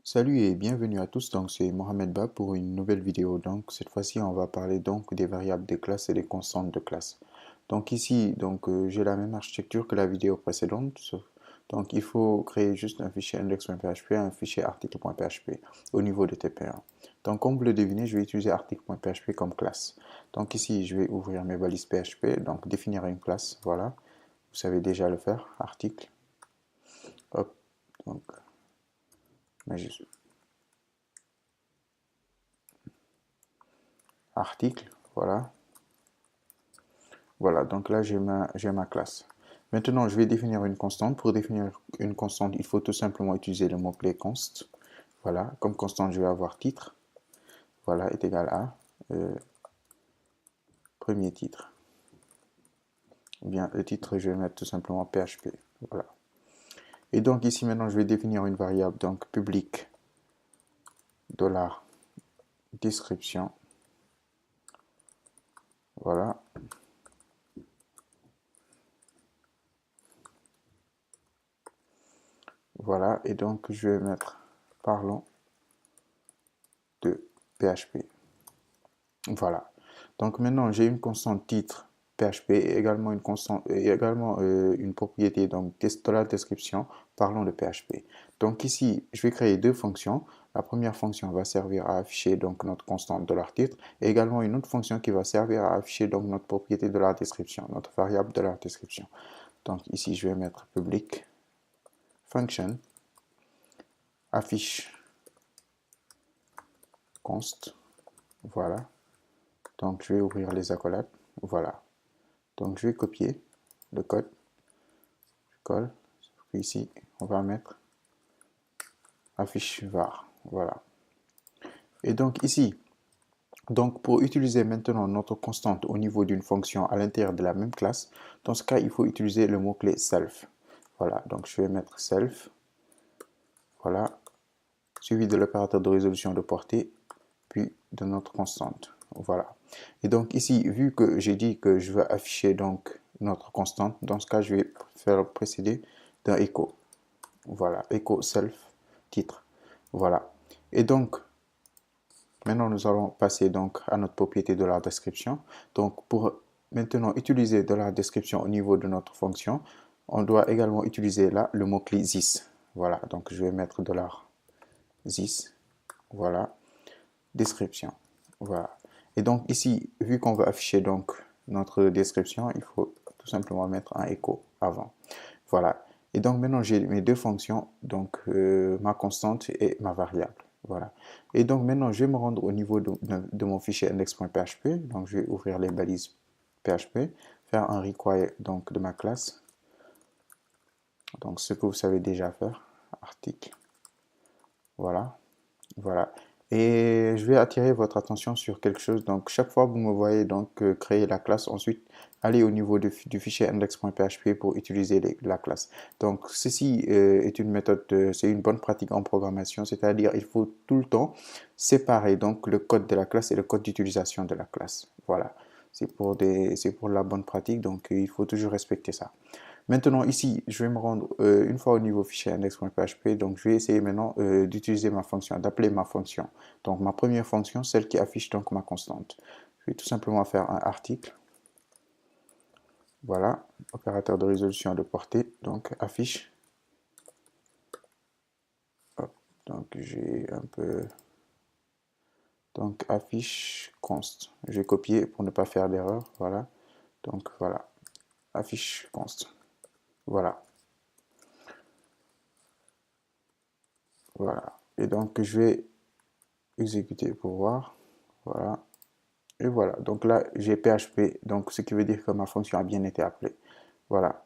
Salut et bienvenue à tous, donc c'est Mohamed Ba pour une nouvelle vidéo. Donc cette fois-ci on va parler donc des variables de classe et des constantes de classe. Donc ici j'ai la même architecture que la vidéo précédente, donc il faut créer juste un fichier index.php et un fichier article.php au niveau de TP1. Donc comme vous le devinez, je vais utiliser article.php comme classe. Donc ici je vais ouvrir mes balises PHP, donc définir une classe, voilà. Vous savez déjà le faire, article, hop, donc article, voilà. Voilà, donc là j'ai ma classe. Maintenant, je vais définir une constante. Pour définir une constante, il faut tout simplement utiliser le mot-clé const. Voilà, comme constante, je vais avoir titre. Voilà, est égal à premier titre. Ou bien le titre, je vais mettre tout simplement PHP. Voilà. Et donc ici maintenant, je vais définir une variable, donc public dollar description. Voilà. Voilà, et donc je vais mettre parlons de PHP. Voilà. Donc maintenant, j'ai une constante titre PHP et également une constante et également une propriété donc de la description parlant de PHP. Donc ici, je vais créer deux fonctions. La première fonction va servir à afficher donc notre constante de leur titre et également une autre fonction qui va servir à afficher donc notre propriété de la description, notre variable de la description. Donc ici, je vais mettre public function affiche const. Voilà. Donc je vais ouvrir les accolades. Voilà. Donc je vais copier le code, je colle, puis ici on va mettre affiche var, voilà. Et donc ici, donc pour utiliser maintenant notre constante au niveau d'une fonction à l'intérieur de la même classe, dans ce cas il faut utiliser le mot-clé self. Voilà, donc je vais mettre self, voilà, suivi de l'opérateur de résolution de portée, puis de notre constante. Voilà. Et donc ici, vu que j'ai dit que je veux afficher donc notre constante, dans ce cas, je vais faire précéder d'un echo. Voilà, echo self titre. Voilà. Et donc, maintenant, nous allons passer donc à notre propriété de la description. Donc, pour maintenant utiliser de la description au niveau de notre fonction, on doit également utiliser là le mot-clé this. Voilà, donc je vais mettre $this. Voilà, description. Voilà. Et donc ici, vu qu'on veut afficher donc notre description, il faut tout simplement mettre un echo avant. Voilà. Et donc maintenant j'ai mes deux fonctions, donc ma constante et ma variable. Voilà. Et donc maintenant je vais me rendre au niveau de mon fichier index.php. Donc je vais ouvrir les balises PHP, faire un require donc de ma classe. Donc ce que vous savez déjà faire, article. Voilà. Voilà. Et je vais attirer votre attention sur quelque chose. Donc, chaque fois que vous me voyez donc créer la classe, ensuite aller au niveau du fichier index.php pour utiliser la classe. Donc, ceci est une méthode, c'est une bonne pratique en programmation, c'est-à-dire il faut tout le temps séparer donc le code de la classe et le code d'utilisation de la classe. Voilà. C'est pour la bonne pratique, donc il faut toujours respecter ça. Maintenant, ici, je vais me rendre une fois au niveau fichier index.php. Donc, je vais essayer maintenant d'utiliser ma fonction, d'appeler ma fonction. Donc, ma première fonction, celle qui affiche donc ma constante. Je vais tout simplement faire un article. Voilà, opérateur de résolution de portée. Donc, affiche. Hop, donc, j'ai un peu. Donc, affiche const. Je vais copier pour ne pas faire d'erreur. Voilà. Donc, voilà. Affiche const. Voilà. Voilà. Et donc, je vais exécuter pour voir. Voilà. Et voilà, donc là j'ai PHP, donc ce qui veut dire que ma fonction a bien été appelée. Voilà.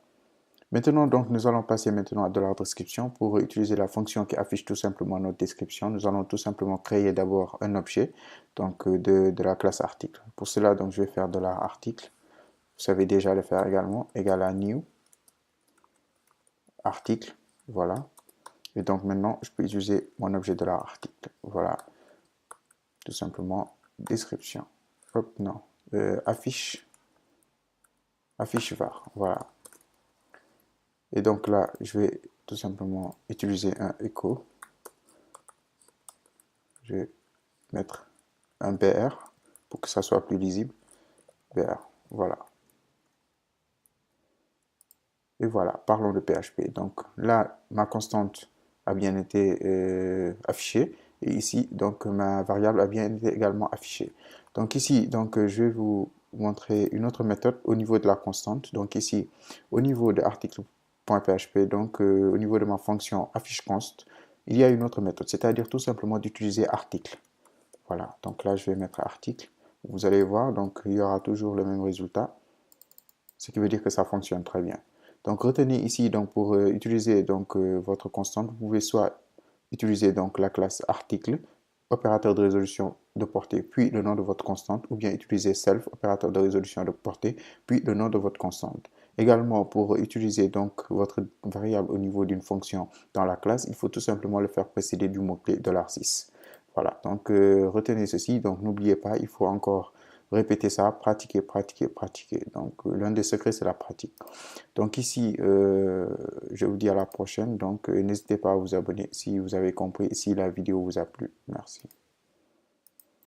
Maintenant, donc nous allons passer maintenant à de la description. Pour utiliser la fonction qui affiche tout simplement notre description, nous allons tout simplement créer d'abord un objet donc de la classe article. Pour cela, donc je vais faire de l'article. Vous savez déjà le faire également, égal à new article. Voilà. Et donc maintenant, je peux utiliser mon objet de l'article. Voilà. Tout simplement description. Hop, non. Affiche var, voilà. Et donc là, je vais tout simplement utiliser un echo. je vais mettre un BR pour que ça soit plus lisible. BR, voilà. Et voilà, parlons de PHP. Donc là, ma constante a bien été affichée. Et ici, donc ma variable a bien été également affichée. Donc ici, donc, je vais vous montrer une autre méthode au niveau de la constante. Donc ici, au niveau de article.php, donc au niveau de ma fonction afficheConst, il y a une autre méthode, c'est-à-dire tout simplement d'utiliser article. Voilà, donc là, je vais mettre article. Vous allez voir, donc il y aura toujours le même résultat, ce qui veut dire que ça fonctionne très bien. Donc retenez ici, donc, pour utiliser donc, votre constante, vous pouvez soit utiliser donc, la classe article, opérateur de résolution de portée, puis le nom de votre constante, ou bien utiliser self, opérateur de résolution de portée, puis le nom de votre constante. Également, pour utiliser donc votre variable au niveau d'une fonction dans la classe, il faut tout simplement le faire précéder du mot-clé $6. Voilà, donc retenez ceci, donc n'oubliez pas, il faut encore répéter ça, pratiquer, pratiquer, pratiquer. Donc l'un des secrets, c'est la pratique. Donc ici, je vous dis à la prochaine. Donc n'hésitez pas à vous abonner si vous avez compris, si la vidéo vous a plu. Merci.